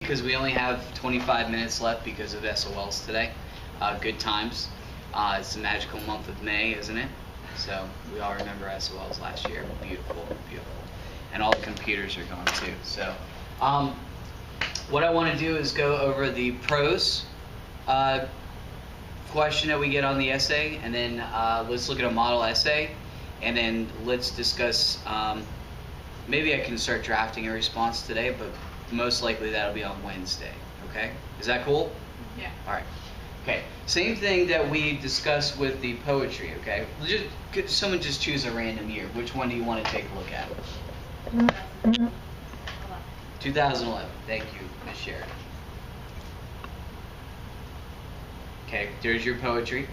because we only have 25 minutes left because of SOLs today. Good times. It's the magical month of May, isn't it? So we all remember SOLs last year. Beautiful, beautiful. And all the computers are going too. So what I want to do is go over the prose question that we get on the essay, and then let's look at a model essay, and then let's discuss, maybe I can start drafting a response today, but most likely that'll be on Wednesday, okay? Is that cool? Yeah. All right. Okay, same thing that we discussed with the poetry, okay? Someone just choose a random year. Which one do you want to take a look at? 2011. Thank you, Ms. Sheridan. Okay, there's your poetry.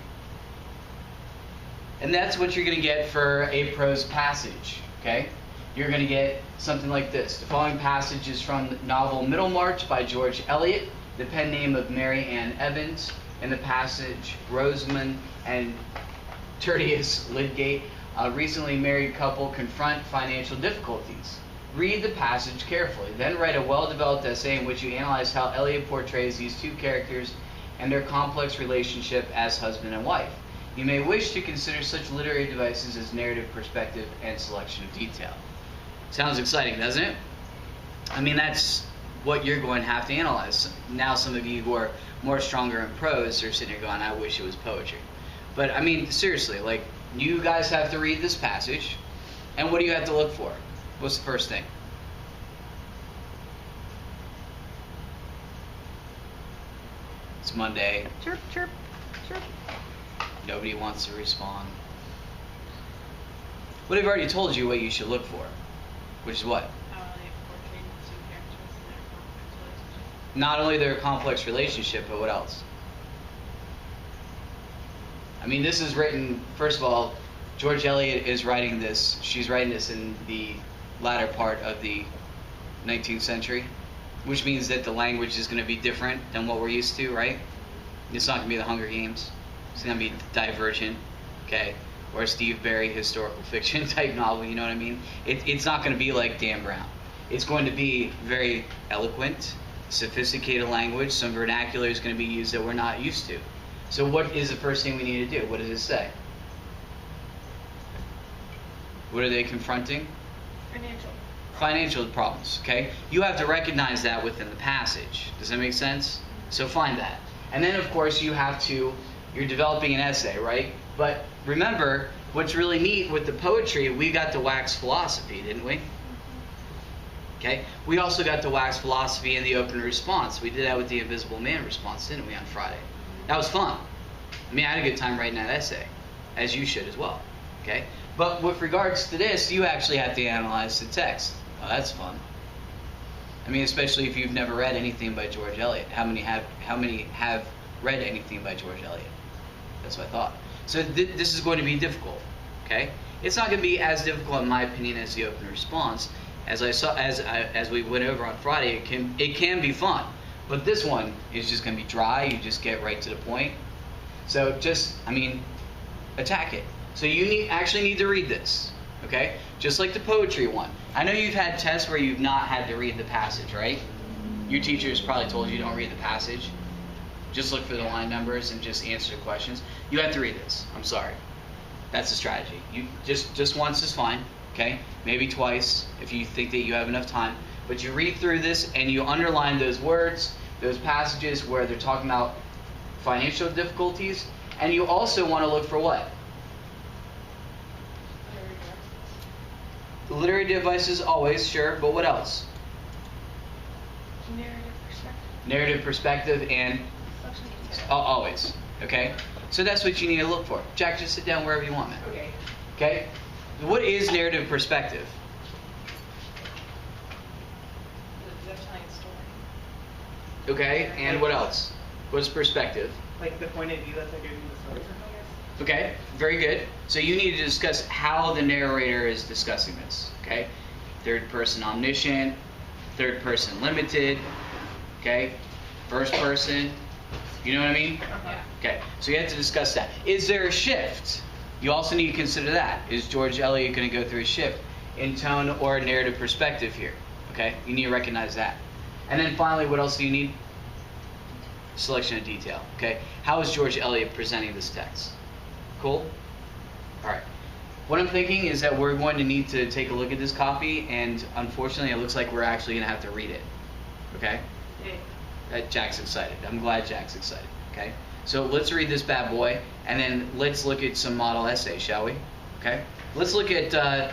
And that's what you're going to get for a prose passage, okay? You're going to get something like this. The following passage is from the novel Middlemarch by George Eliot, the pen name of Mary Ann Evans. In the passage, Rosamund and Tertius Lydgate, a recently married couple, confront financial difficulties. Read the passage carefully, then write a well-developed essay in which you analyze how Eliot portrays these two characters and their complex relationship as husband and wife. You may wish to consider such literary devices as narrative perspective and selection of detail. Sounds exciting, doesn't it? I mean, that's what you're going to have to analyze. Now some of you who are more stronger in prose are sitting here going, I wish it was poetry. But I mean, seriously, like, you guys have to read this passage, and what do you have to look for? What's the first thing? It's Monday. Chirp, chirp, chirp. Nobody wants to respond. But I've already told you what you should look for, which is what? Not only their complex relationship, but what else? I mean, this is written, first of all, George Eliot is writing this, she's writing this in the latter part of the 19th century, which means that the language is going to be different than what we're used to, right? It's not going to be the Hunger Games. It's going to be Divergent, okay? Or a Steve Barry historical fiction type novel, you know what I mean? It's not going to be like Dan Brown. It's going to be very eloquent, sophisticated language. Some vernacular is going to be used that we're not used to. So what is the first thing we need to do? What does it say? What are they confronting? Financial problems, okay? You have to recognize that within the passage. Does that make sense? So find that. And then, of course, you're developing an essay, right? But remember, what's really neat with the poetry, we got to wax philosophy, didn't we? Okay? We also got to wax philosophy in the open response. We did that with the Invisible Man response, didn't we, on Friday? That was fun. I mean, I had a good time writing that essay, as you should as well. Okay? But with regards to this, you actually have to analyze the text. Oh, that's fun. I mean, especially if you've never read anything by George Eliot. How many have read anything by George Eliot? That's what I thought. So this is going to be difficult. Okay? It's not going to be as difficult, in my opinion, as the open response. As we went over on Friday, it can be fun. But this one is just going to be dry. You just get right to the point. So attack it. So you actually need to read this, okay? Just like the poetry one. I know you've had tests where you've not had to read the passage, right? Your teachers probably told you don't read the passage. Just look for the line numbers and just answer the questions. You have to read this. I'm sorry. That's the strategy. You just once is fine, okay? Maybe twice if you think that you have enough time. But you read through this and you underline those words, those passages where they're talking about financial difficulties, and you also want to look for what? Literary devices, always, sure, but what else? Narrative perspective and always, okay? So that's what you need to look for. Jack, just sit down wherever you want, man. Okay. Okay? What is narrative perspective? Okay, and what else? What's perspective? Like the point of view that's like you're doing the story. Okay, very good. So you need to discuss how the narrator is discussing this, okay? Third person omniscient, third person limited, okay? First person, you know what I mean? Okay, so you have to discuss that. Is there a shift? You also need to consider that. Is George Eliot going to go through a shift in tone or narrative perspective here? Okay, you need to recognize that. And then finally, what else do you need? Selection of detail. Okay. How is George Eliot presenting this text? Cool? All right. What I'm thinking is that we're going to need to take a look at this copy, and unfortunately, it looks like we're actually going to have to read it. Okay? Jack's excited. I'm glad Jack's excited. Okay? So let's read this bad boy, and then let's look at some model essays, shall we? Okay? Let's look at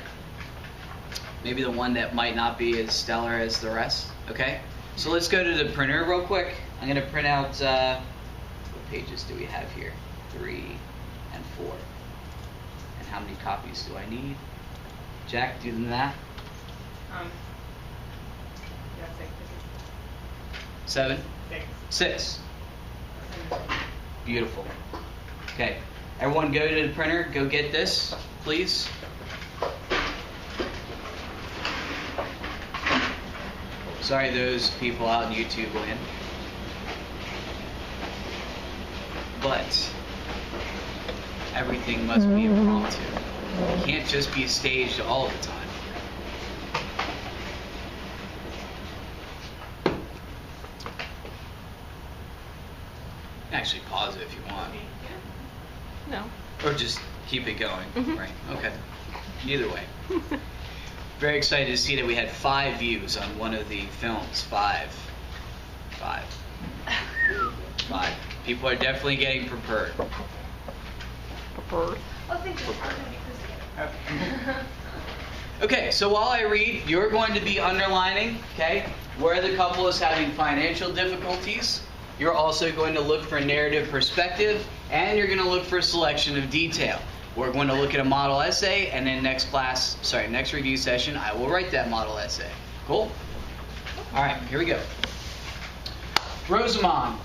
maybe the one that might not be as stellar as the rest. Okay? So let's go to the printer real quick. I'm going to print out, what pages do we have here? 3 and 4. And how many copies do I need? Jack, do the math. Yeah, 6. 7? 6. 6. Beautiful. Okay. Everyone go to the printer. Go get this, please. Sorry, those people out in YouTube land. But everything must be impromptu. It can't just be staged all the time. Actually, pause it if you want. No. Or just keep it going. Right. Okay. Either way. Very excited to see that we had 5 views on one of the films. 5. People are definitely getting prepared. Preferred. Oh, thank you. Okay, so while I read, you're going to be underlining, okay, where the couple is having financial difficulties. You're also going to look for narrative perspective, and you're going to look for selection of detail. We're going to look at a model essay, and then next review session, I will write that model essay. Cool? All right, here we go. Rosamond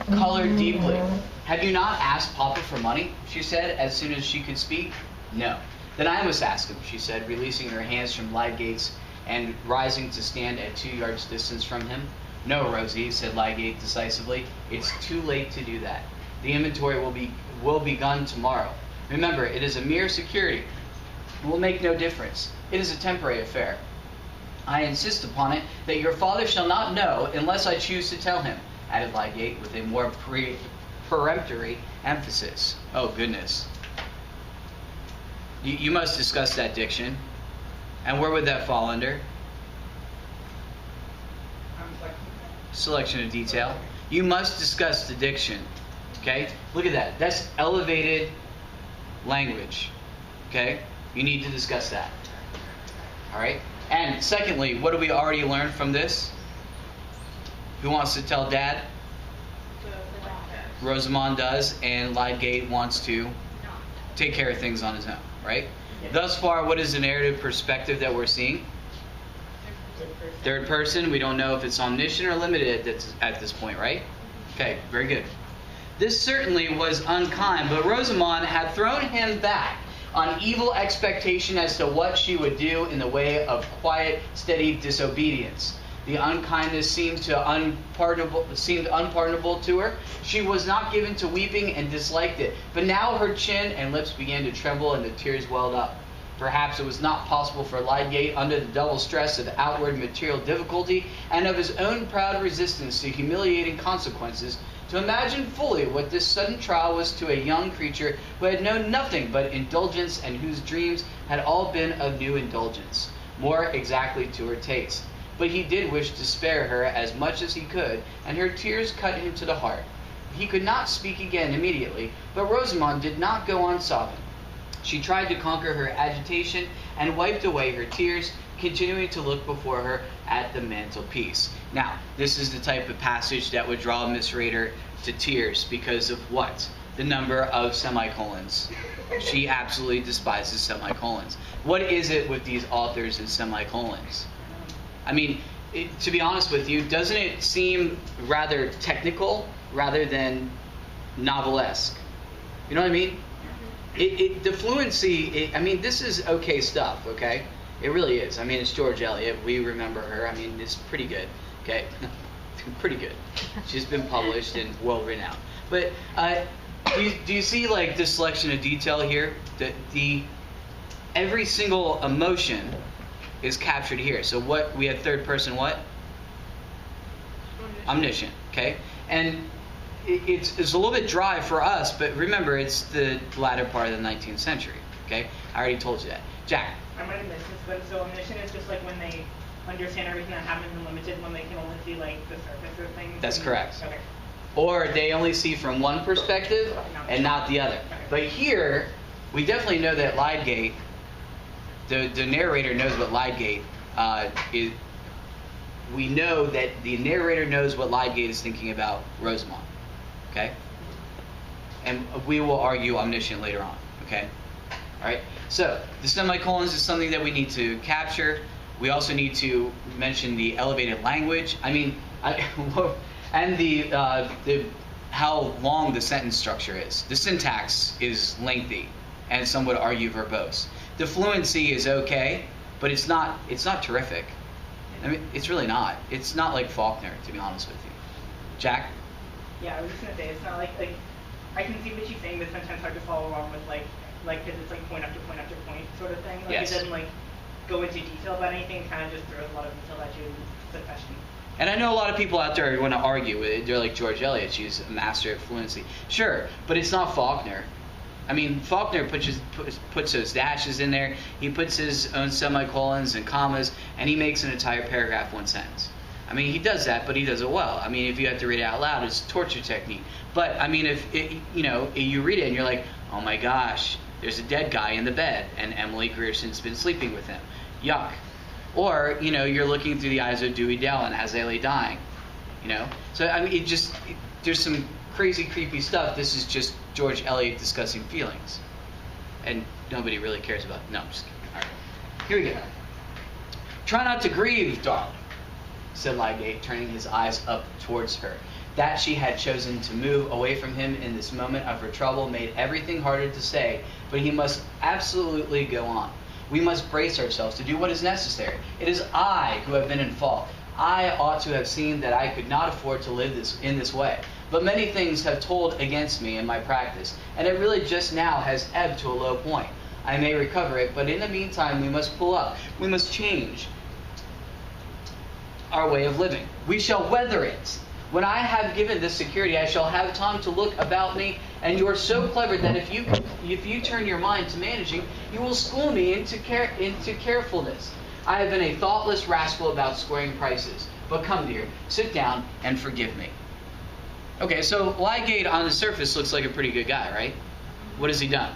colored deeply. Have you not asked Papa for money? She said as soon as she could speak. No. Then I must ask him, she said, releasing her hands from Lydgate's and rising to stand at 2 yards distance from him. No, Rosie, said Lydgate decisively. It's too late to do that. The inventory will be begun tomorrow. Remember, it is a mere security. It will make no difference. It is a temporary affair. I insist upon it that your father shall not know unless I choose to tell him, added Lydgate with a more peremptory emphasis. Oh, goodness. You must discuss that diction. And where would that fall under? Selection of detail. You must discuss the diction. Okay? Look at that. That's elevated language. Okay? You need to discuss that. Alright? And secondly, what do we already learn from this? Who wants to tell Dad? Rosamond does, and Lydgate wants to take care of things on his own, right? Yes. Thus far, what is the narrative perspective that we're seeing? Third person. We don't know if it's omniscient or limited at this point, right? Okay, very good. This certainly was unkind, but Rosamond had thrown him back on evil expectation as to what she would do in the way of quiet, steady disobedience. The unkindness seemed unpardonable to her. She was not given to weeping and disliked it. But now her chin and lips began to tremble and the tears welled up. Perhaps it was not possible for Lydgate, under the double stress of outward material difficulty and of his own proud resistance to humiliating consequences, to imagine fully what this sudden trial was to a young creature who had known nothing but indulgence and whose dreams had all been of new indulgence, more exactly to her taste. But he did wish to spare her as much as he could, and her tears cut him to the heart. He could not speak again immediately, but Rosamond did not go on sobbing. She tried to conquer her agitation and wiped away her tears, continuing to look before her at the mantelpiece. Now, this is the type of passage that would draw Miss Rader to tears because of what? The number of semicolons. She absolutely despises semicolons. What is it with these authors and semicolons? I mean, to be honest with you, doesn't it seem rather technical rather than novelesque? You know what I mean? The fluency, I mean, this is okay stuff, okay? It really is. I mean, it's George Eliot. We remember her. I mean, it's pretty good, okay? Pretty good. She's been published and well-renowned. But do you see, like, the selection of detail here? Every single emotion is captured here. So what, we have third person what? Omniscient, okay? And it's a little bit dry for us, but remember, it's the latter part of the 19th century, okay? I already told you that. Jack? I might have missed this, but so omniscient is just like when they understand everything that happens and limited, when they can only see like the surface of things. That's correct. Okay. Or they only see from one perspective and not the other. But here, we definitely know that Lydgate, the narrator knows what Lydgate is. We know that the narrator knows what Lydgate is thinking about Rosamond. Okay? And we will argue omniscient later on. Okay? Alright? So, the semicolons is something that we need to capture. We also need to mention the elevated language. I mean, and the how long the sentence structure is. The syntax is lengthy, and some would argue verbose. The fluency is okay, but it's not terrific. I mean, it's really not. It's not like Faulkner, to be honest with you. Jack? Yeah, I was just gonna say it's not like I can see what she's saying, but sometimes hard to follow along with like because it's like point after point after point sort of thing. Like Yes. It doesn't like go into detail about anything. It kind of just throws a lot of detail at you. It's a question. And I know a lot of people out there who want to argue with it. They're like George Eliot. She's a master at fluency. Sure, but it's not Faulkner. I mean, Faulkner puts those dashes in there. He puts his own semicolons and commas, and he makes an entire paragraph one sentence. I mean, he does that, but he does it well. I mean, if you have to read it out loud, it's a torture technique. But I mean, if it, you read it and you're like, oh my gosh, there's a dead guy in the bed, and Emily Grierson's been sleeping with him. Yuck. Or you're looking through the eyes of Dewey Dellen as they lay dying. So I mean, there's some crazy, creepy stuff. This is just George Eliot discussing feelings, and nobody really cares about it. No, I'm just kidding. All right, here we go. Try not to grieve, darling, said Lydgate, turning his eyes up towards her. That she had chosen to move away from him in this moment of her trouble made everything harder to say, but he must absolutely go on. We must brace ourselves to do what is necessary. It is I who have been in fault. I ought to have seen that I could not afford to live in this way. But many things have told against me in my practice, and it really just now has ebbed to a low point. I may recover it, but in the meantime we must pull up. We must change our way of living. We shall weather it. When I have given this security, I shall have time to look about me, and you are so clever that if you turn your mind to managing, you will school me into carefulness. I have been a thoughtless rascal about squaring prices. But come, dear, sit down and forgive me. Okay, so Lydgate on the surface looks like a pretty good guy, right? What has he done?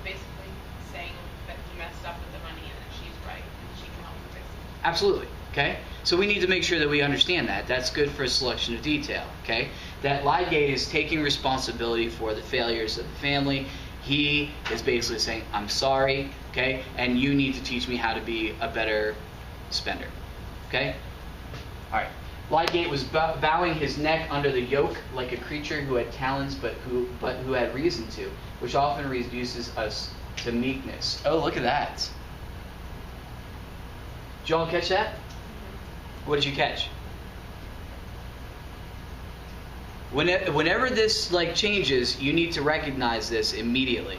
Basically saying that he messed up with the money and that she's right and she can help him fix it. Absolutely. Okay? So we need to make sure that we understand that. That's good for a selection of detail. Okay? That Lydgate is taking responsibility for the failures of the family. He is basically saying, I'm sorry, okay? And you need to teach me how to be a better spender. Okay? All right. Lydgate was bowing his neck under the yoke like a creature who had talents but who had reason to, which often reduces us to meekness. Oh, look at that. Did you all catch that? What did you catch? Whenever this changes, you need to recognize this immediately.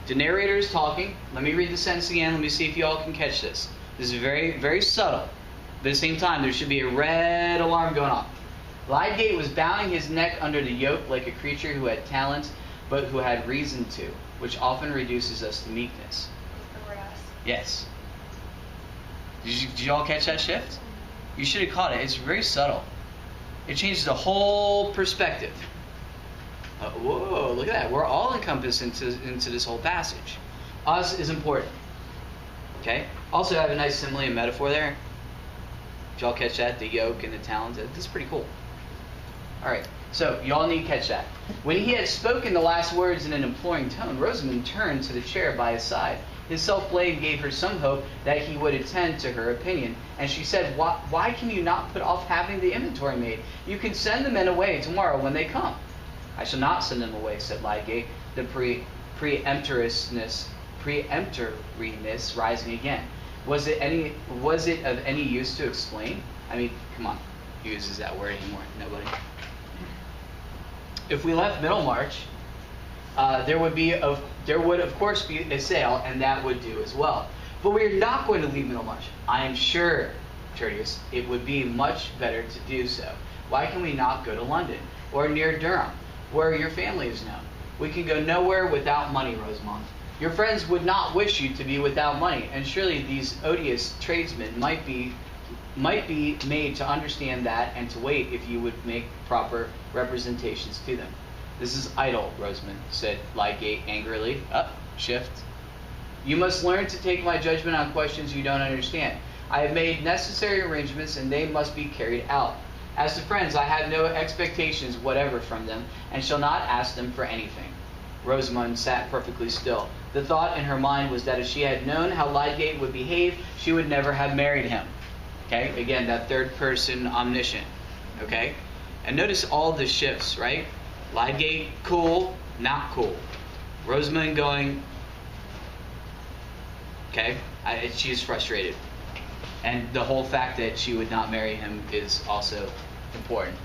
The narrator is talking. Let me read the sentence again. Let me see if you all can catch this. This is very, very subtle. But at the same time, there should be a red alarm going off. Lydgate was bowing his neck under the yoke like a creature who had talents, but who had reason to, which often reduces us to meekness. Yes. Did you all catch that shift? You should have caught it. It's very subtle. It changes the whole perspective. Whoa, look at that. We're all encompassed into this whole passage. Us is important. Okay? Also, I have a nice simile and metaphor there. Did y'all catch that? The yoke and the talons. This is pretty cool. Alright, so y'all need to catch that. When he had spoken the last words in an imploring tone, Rosamond turned to the chair by his side. His self-blame gave her some hope that he would attend to her opinion, and she said, why can you not put off having the inventory made? You can send the men away tomorrow when they come. I shall not send them away, said Lydgate, the peremptoriness rising again. Was it of any use to explain? I mean, come on. Who uses that word anymore? Nobody. If we left Middlemarch, there would of course be a sale, and that would do as well. But we are not going to leave Middlemarch. I am sure, Tertius, it would be much better to do so. Why can we not go to London or near Durham, where your family is known? We can go nowhere without money, Rosamond. Your friends would not wish you to be without money, and surely these odious tradesmen might be made to understand that and to wait if you would make proper representations to them. This is idle, Rosamond, said Lydgate angrily. Shift. You must learn to take my judgment on questions you don't understand. I have made necessary arrangements and they must be carried out. As to friends, I have no expectations whatever from them and shall not ask them for anything. Rosamond sat perfectly still. The thought in her mind was that if she had known how Lydgate would behave, she would never have married him. Okay, again, that third person omniscient. Okay, and notice all the shifts, right? Lydgate, cool, not cool. Rosamond going, okay, she's frustrated. And the whole fact that she would not marry him is also important.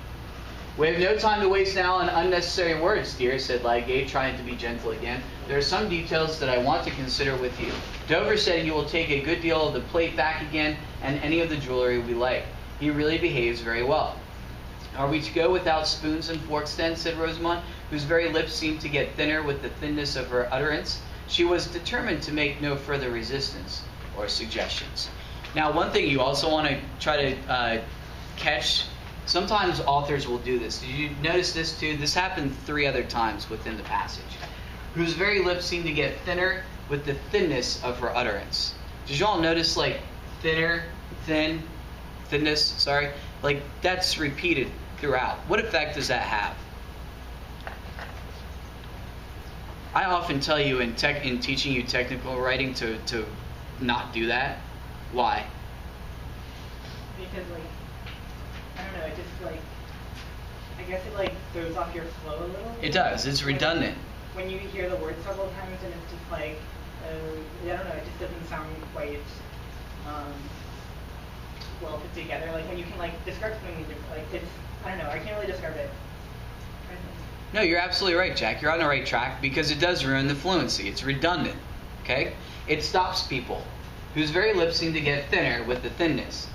We have no time to waste now on unnecessary words, dear, said Lydgate, trying to be gentle again. There are some details that I want to consider with you. Dover said you will take a good deal of the plate back again and any of the jewelry we like. He really behaves very well. Are we to go without spoons and forks then, said Rosamond, whose very lips seemed to get thinner with the thinness of her utterance. She was determined to make no further resistance or suggestions. Now, one thing you also want to try to catch, sometimes authors will do this. Did you notice this too? This happened 3 other times within the passage. Whose very lips seemed to get thinner with the thinness of her utterance. Did you all notice, like, thinner, thin, thinness, sorry? Like, that's repeated throughout. What effect does that have? I often tell you in teaching you technical writing to not do that. Why? Because, like, I don't know, it just, like, I guess it, like, throws off your flow a little. It does. It's redundant. When you hear the word several times and it's just like, I don't know, it just doesn't sound quite well put together. Like, when you can, like, describe something, like, it's, I don't know, I can't really describe it. No, you're absolutely right, Jack. You're on the right track because it does ruin the fluency. It's redundant, okay? It stops people whose very lips seem to get thinner with the thinness.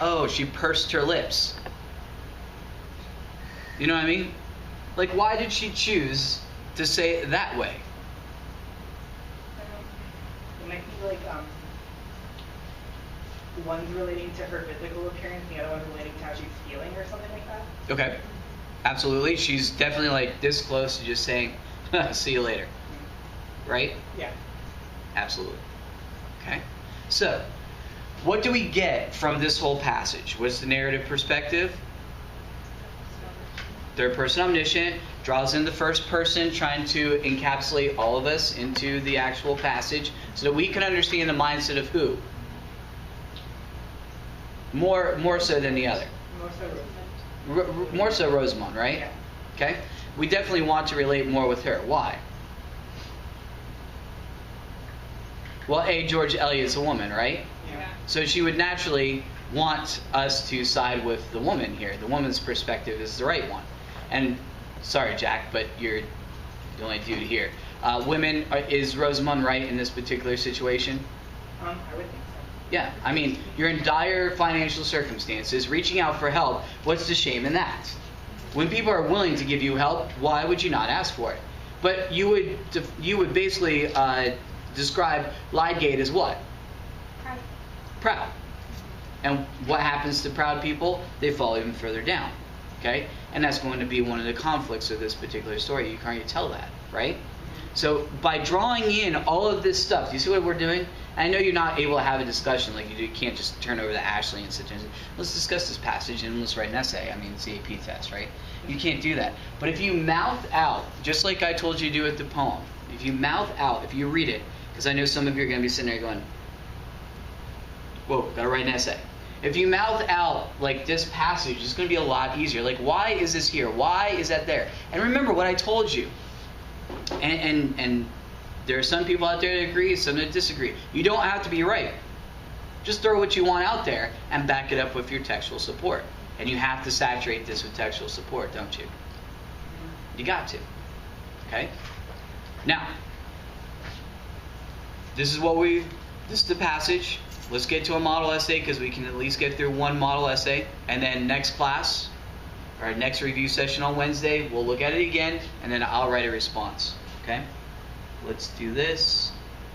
Oh, she pursed her lips. You know what I mean? Like, why did she choose to say it that way? It might be like, one's relating to her physical appearance, the other one's relating to how she's feeling or something like that. Okay. Absolutely. She's definitely like this close to just saying, see you later. Right? Yeah. Absolutely. Okay. So, what do we get from this whole passage? What's the narrative perspective? Third person omniscient draws in the first person, trying to encapsulate all of us into the actual passage so that we can understand the mindset of who? More so than the other. More so Rosamond, right? Yeah. Okay. We definitely want to relate more with her. Why? Well, George Eliot's a woman, right? Yeah. So she would naturally want us to side with the woman here. The woman's perspective is the right one. And, sorry, Jack, but you're the only dude here. Women, is Rosamond right in this particular situation? I would think so. Yeah, I mean, you're in dire financial circumstances, reaching out for help. What's the shame in that? When people are willing to give you help, why would you not ask for it? But you would basically describe Lydgate as what? Proud. Proud. And what happens to proud people? They fall even further down. Okay? And that's going to be one of the conflicts of this particular story. You can't tell that, right? So by drawing in all of this stuff, do you see what we're doing? I know you're not able to have a discussion like you can't just turn over to Ashley and sit there and say, let's discuss this passage and let's write an essay. I mean, it's the AP test, right? You can't do that. But if you mouth out, just like I told you to do with the poem, if you mouth out, if you read it, because I know some of you are going to be sitting there going, whoa, got to write an essay. If you mouth out like this passage, it's going to be a lot easier. Like, why is this here? Why is that there? And remember what I told you. And there are some people out there that agree, some that disagree. You don't have to be right. Just throw what you want out there and back it up with your textual support. And you have to saturate this with textual support, don't you? You got to. Okay? Now, this is the passage. Let's get to a model essay because we can at least get through one model essay. And then next class, our next review session on Wednesday, we'll look at it again, and then I'll write a response. Okay? Let's do this.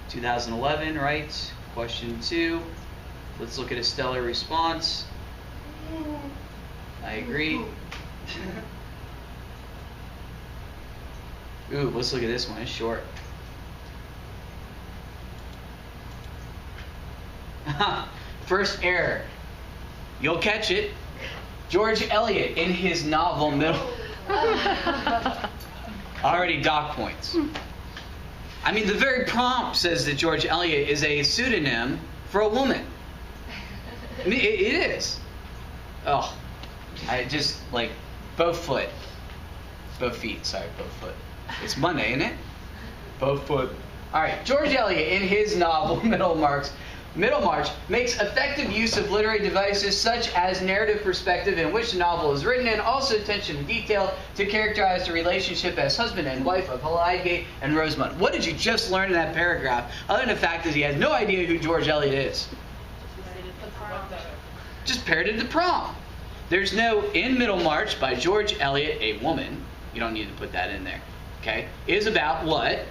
2011, right? Question 2. Let's look at a stellar response. I agree. Ooh, let's look at this one. It's short. First error. You'll catch it. George Eliot, in his novel Middle... Already dock points. I mean, the very prompt says that George Eliot is a pseudonym for a woman. I mean, it is. Oh, I just, like, both feet. It's Monday, isn't it? Both foot. All right, George Eliot, in his novel Middlemarch, makes effective use of literary devices such as narrative perspective in which the novel is written, and also attention to detail to characterize the relationship as husband and wife of Lydgate and Rosamund. What did you just learn in that paragraph, other than the fact that he has no idea who George Eliot is? Just parroted the prompt. There's no in Middlemarch by George Eliot, a woman. You don't need to put that in there. Okay? Is about what?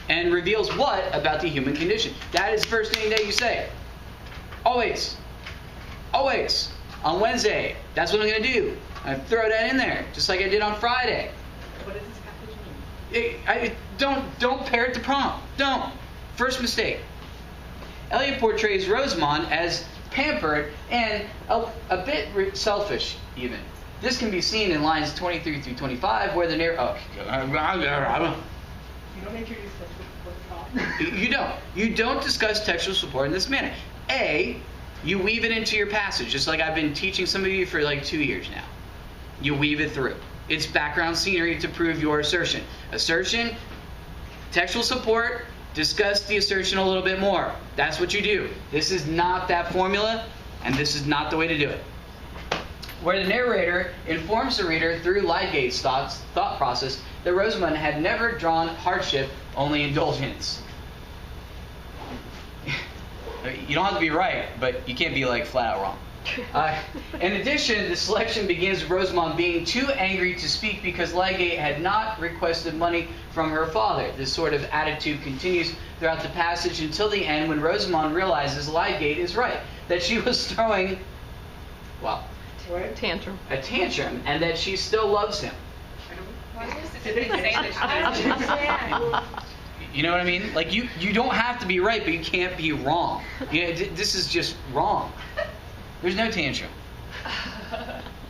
And reveals what about the human condition. That is the first thing that you say. Always. Always. On Wednesday. That's what I'm going to do. I throw that in there, just like I did on Friday. What does this passage mean? Don't parrot the prompt. Don't. First mistake. Eliot portrays Rosamund as pampered and a bit selfish, even. This can be seen in lines 23 through 25, where the narrator... You don't introduce textual support. You don't discuss textual support in this manner. A, you weave it into your passage, just like I've been teaching some of you for like 2 years now. You weave it through. It's background scenery to prove your assertion. Assertion, textual support, discuss the assertion a little bit more. That's what you do. This is not that formula, and this is not the way to do it. Where the narrator informs the reader through Lydgate's thought process that Rosamund had never drawn hardship, only indulgence. You don't have to be right, but you can't be like flat out wrong. In addition, the selection begins with Rosamund being too angry to speak because Lydgate had not requested money from her father. This sort of attitude continues throughout the passage until the end, when Rosamund realizes Lydgate is right, that she was throwing, well, Tantrum. a tantrum, and that she still loves him. You know what I mean? Like, you don't have to be right, but you can't be wrong. This is just wrong. There's no tantrum.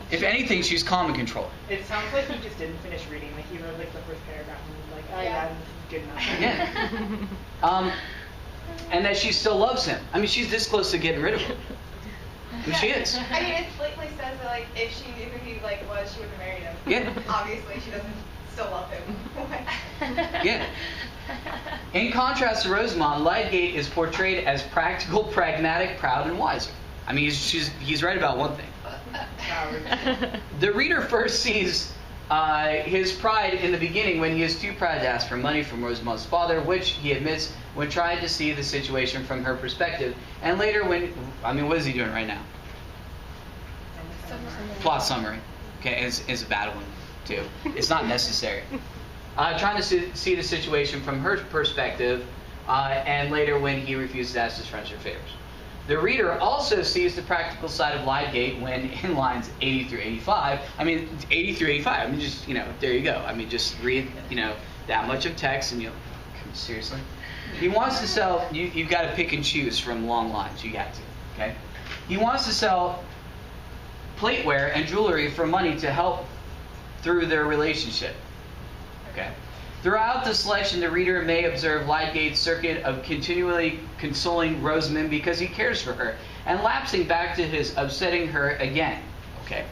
If anything, she's calm and controlled. It sounds like he just didn't finish reading. Like, he wrote like the first paragraph and was like, oh yeah, this is good enough. Yeah. And that she still loves him. I mean, she's this close to getting rid of him. And she is. I mean, it blatantly says that, like, if she knew who he, like, was, she would have married him. Yeah. Obviously, she doesn't still love him. Yeah. In contrast to Rosamund, Lydgate is portrayed as practical, pragmatic, proud, and wiser. I mean, he's right about one thing. The reader first sees his pride in the beginning when he is too proud to ask for money from Rosamund's father, which he admits when trying to see the situation from her perspective. And later what is he doing right now? Plot summary. Okay, it's a bad one, too. It's not necessary. Trying to see the situation from her perspective, and later when he refuses to ask his friends for favors. The reader also sees the practical side of Lydgate when, in lines 80 through 85, just, there you go. I mean, just read, that much of text and seriously? He wants to sell, you've got to pick and choose from long lines, you got to, okay? He wants to sell plateware and jewelry for money to help through their relationship, okay? Throughout the selection, the reader may observe Lydgate's circuit of continually consoling Rosamund because he cares for her, and lapsing back to his upsetting her again. Okay,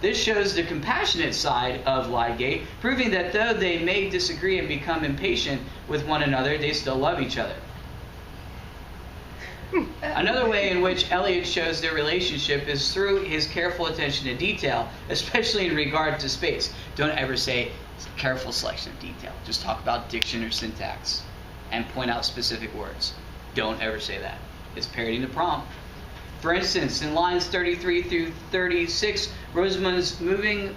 this shows the compassionate side of Lydgate, proving that though they may disagree and become impatient with one another, they still love each other. Another way in which Eliot shows their relationship is through his careful attention to detail, especially in regard to space. Don't ever say careful selection of detail. Just talk about diction or syntax and point out specific words. Don't ever say that. It's parodying the prompt. For instance, in lines 33 through 36, Rosamund's moving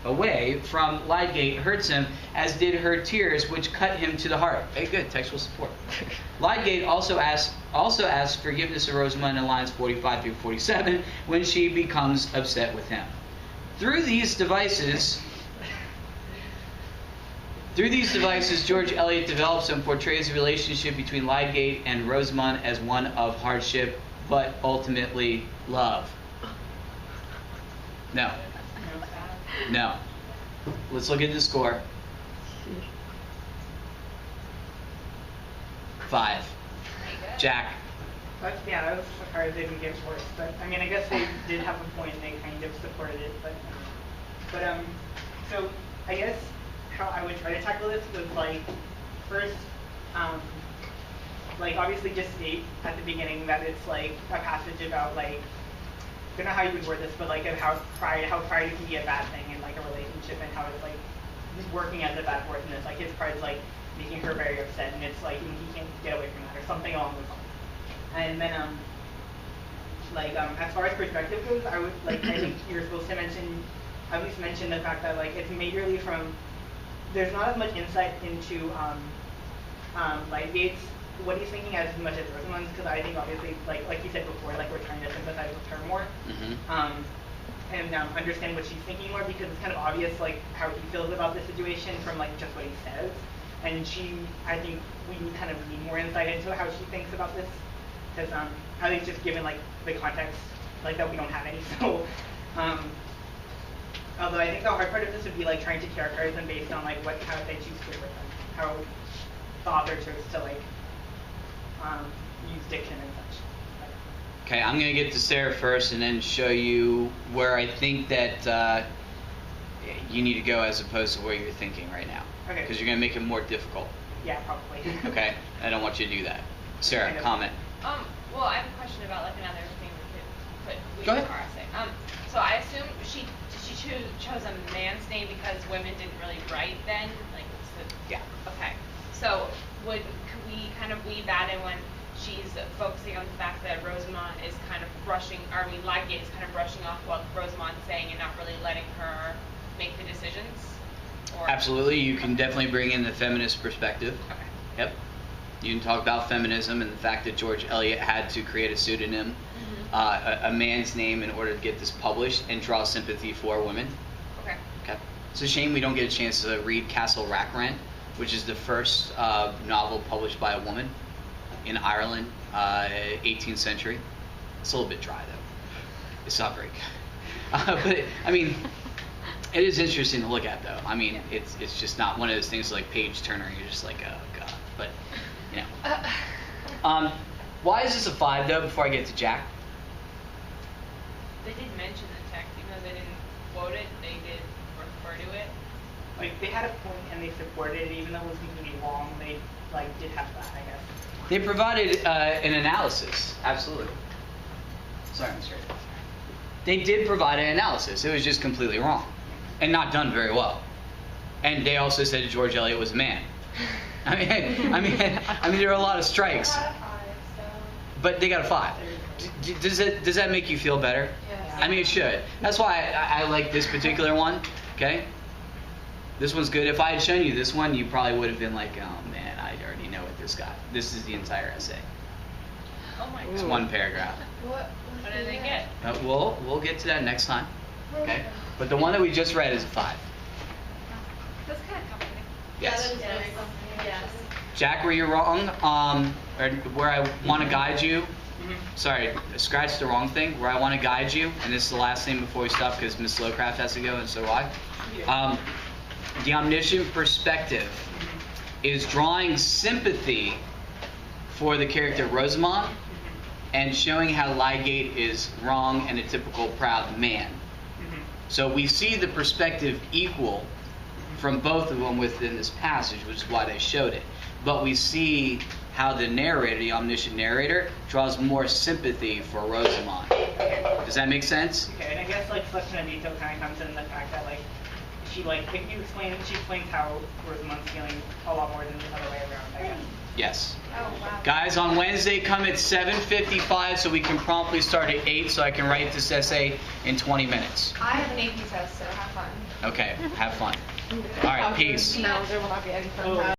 away from Lydgate hurts him, as did her tears, which cut him to the heart. Very good, textual support. Lydgate also asks forgiveness of Rosamund in lines 45 through 47 when she becomes upset with him. Through these devices, George Eliot develops and portrays the relationship between Lydgate and Rosamund as one of hardship, but ultimately love. No. No. Let's look at the score. 5. Jack. That was hard. They didn't get worse, but I mean, I guess they did have a point. They kind of supported it, but so I guess how I would try to tackle this was like first, like obviously just state at the beginning that it's like a passage about like, I don't know how you would word this, but like of how pride can be a bad thing in like a relationship, and how it's like working as a bad force, and it's like his pride's like making her very upset, and it's like he can't get away from that or something along those lines. And then as far as perspective goes, I would like I think you're supposed to at least mention the fact that like it's majorly from, there's not as much insight into Lydgate's what he's thinking as much as Rosamund's, because I think obviously like you said before, like we're trying to sympathize with her more, and understand what she's thinking more, because it's kind of obvious like how he feels about the situation from like just what he says, and I think we kind of need more insight into how she thinks about this, because I think just given like the context like that we don't have any, so although I think the hard part of this would be like trying to characterize them based on like how they choose to with them, how the author chose to like use diction and such. Okay, I'm going to get to Sarah first and then show you where I think that you need to go as opposed to where you're thinking right now. Okay. Because you're going to make it more difficult. Yeah, probably. Okay, I don't want you to do that. Sarah, comment. Well, I have a question about like another thing we could put Go in ahead. our essay. So I assume she chose a man's name because women didn't really write then, like. Yeah. Okay. So could we kind of weave that in when she's focusing on the fact that Rosamund is kind of Lydgate is kind of brushing off what Rosamund's saying and not really letting her make the decisions? Or? Absolutely, you can definitely bring in the feminist perspective. Okay. Yep. You can talk about feminism and the fact that George Eliot had to create a pseudonym, a man's name, in order to get this published and draw sympathy for women. Okay. Okay. It's a shame we don't get a chance to read Castle Rackrent, which is the first novel published by a woman in Ireland, 18th century. It's a little bit dry though. It's not very good. But I mean, it is interesting to look at though. I mean, it's just not one of those things like Page Turner. You're just like, oh god. But you know. Why is this a 5 though? Before I get to Jack. They did mention the text, even though they didn't quote it. They did refer to it. Like they had a point and they supported it, even though it was completely wrong. They like did have that, I guess. They provided an analysis. Absolutely. Sorry, Mr. They did provide an analysis. It was just completely wrong and not done very well. And they also said that George Eliot was a man. I mean, there are a lot of strikes. But they got a 5. Does that make you feel better? Yes. I mean, it should. That's why I like this particular one. Okay. This one's good. If I had shown you this one, you probably would have been like, oh man, I already know what this got. This is the entire essay. Oh my god. It's one paragraph. What did they get? We'll get to that next time. Okay. But the one that we just read is a 5. That's kind of comforting. Yes. Yes. Jack, where you're wrong, or where I want to guide you. Sorry, scratch the wrong thing. Where I want to guide you, and this is the last thing before we stop because Ms. Lowcraft has to go, and so do I. The omniscient perspective is drawing sympathy for the character Rosamund and showing how Lydgate is wrong and a typical proud man. So we see the perspective equal from both of them within this passage, which is why they showed it. But we see how the narrator, the omniscient narrator, draws more sympathy for Rosamund. Does that make sense? Okay, and I guess like such a detail kind of comes in the fact that like she explains how Rosamund's feeling a lot more than the other way around, I guess. Yes. Oh, wow. Guys, on Wednesday, come at 7:55 so we can promptly start at 8 so I can write this essay in 20 minutes. I have an AP test, so have fun. Okay, have fun. All right, peace. No, there will not be any fun.